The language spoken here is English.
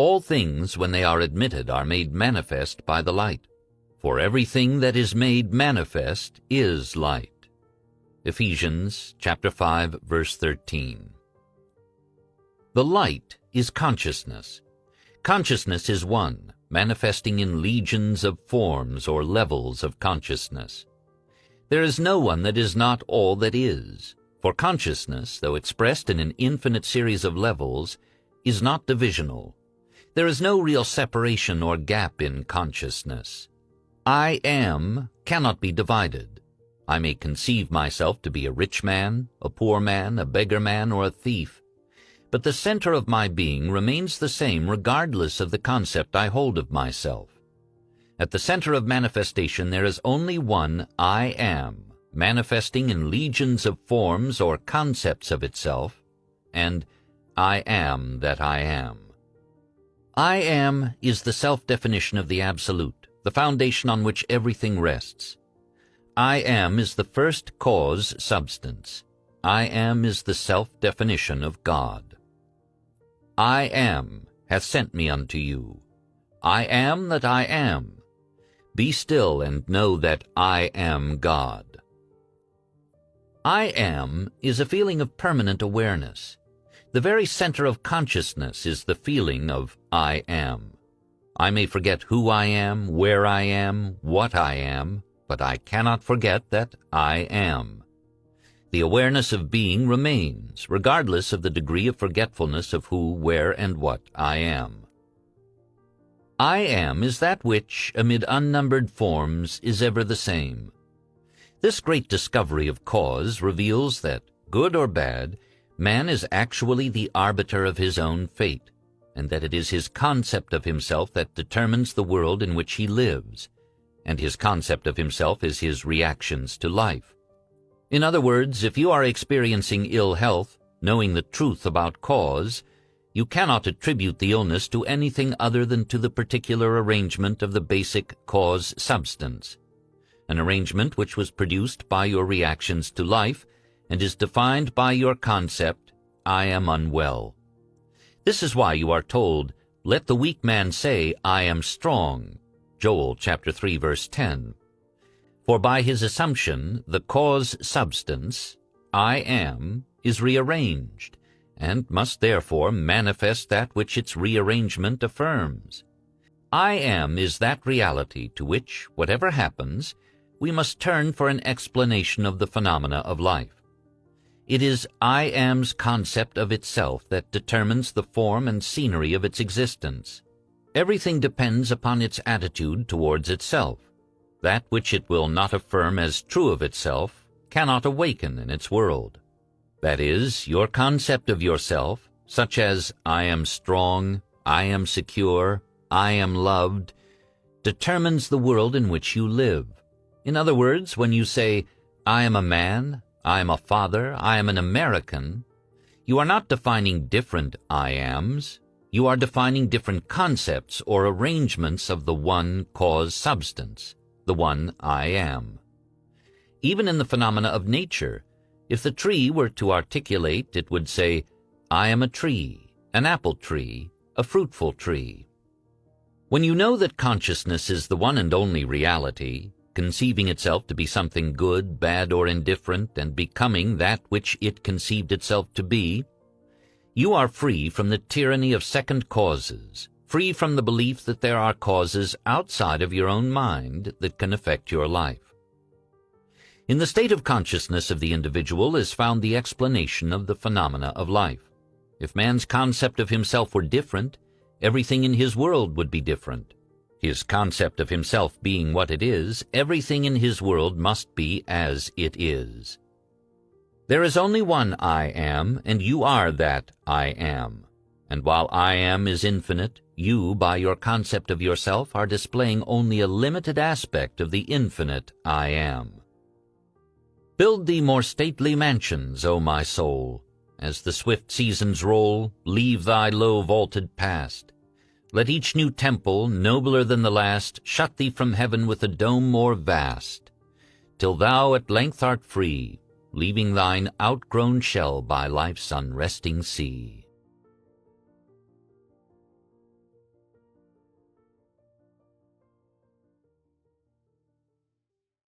All things, when they are admitted, are made manifest by the light. For everything that is made manifest is light. Ephesians chapter 5, verse 13. The light is consciousness. Consciousness is one, manifesting in legions of forms or levels of consciousness. There is no one that is not all that is, for consciousness, though expressed in an infinite series of levels, is not divisional. There is no real separation or gap in consciousness. I am cannot be divided. I may conceive myself to be a rich man, a poor man, a beggar man, or a thief, but the center of my being remains the same regardless of the concept I hold of myself. At the center of manifestation there is only one I am, manifesting in legions of forms or concepts of itself, and I am that I am. I am is the self-definition of the Absolute, the foundation on which everything rests. I am is the first cause substance. I am is the self-definition of God. I am hath sent me unto you. I am that I am. Be still and know that I am God. I am is a feeling of permanent awareness. The very center of consciousness is the feeling of I am. I may forget who I am, where I am, what I am, but I cannot forget that I am. The awareness of being remains, regardless of the degree of forgetfulness of who, where, and what I am. I am is that which, amid unnumbered forms, is ever the same. This great discovery of cause reveals that, good or bad, man is actually the arbiter of his own fate, and that it is his concept of himself that determines the world in which he lives, and his concept of himself is his reactions to life. In other words, if you are experiencing ill health, knowing the truth about cause, you cannot attribute the illness to anything other than to the particular arrangement of the basic cause substance, an arrangement which was produced by your reactions to life and is defined by your concept, I am unwell. This is why you are told, let the weak man say, I am strong, Joel chapter 3, verse 10. For by his assumption, the cause substance, I am, is rearranged, and must therefore manifest that which its rearrangement affirms. I am is that reality to which, whatever happens, we must turn for an explanation of the phenomena of life. It is I am's concept of itself that determines the form and scenery of its existence. Everything depends upon its attitude towards itself. That which it will not affirm as true of itself cannot awaken in its world. That is, your concept of yourself, such as I am strong, I am secure, I am loved, determines the world in which you live. In other words, when you say, I am a man, I am a father, I am an American, you are not defining different I ams. You are defining different concepts or arrangements of the one cause substance, the one I am. Even in the phenomena of nature, if the tree were to articulate, it would say, I am a tree, an apple tree, a fruitful tree. When you know that consciousness is the one and only reality, conceiving itself to be something good, bad, or indifferent, and becoming that which it conceived itself to be, you are free from the tyranny of second causes, free from the belief that there are causes outside of your own mind that can affect your life. In the state of consciousness of the individual is found the explanation of the phenomena of life. If man's concept of himself were different, everything in his world would be different. His concept of himself being what it is, everything in his world must be as it is. There is only one I am, and you are that I am. And while I am is infinite, you, by your concept of yourself, are displaying only a limited aspect of the infinite I am. Build thee more stately mansions, O my soul. As the swift seasons roll, leave thy low vaulted past. Let each new temple, nobler than the last, shut thee from heaven with a dome more vast, till thou at length art free, leaving thine outgrown shell by life's unresting sea.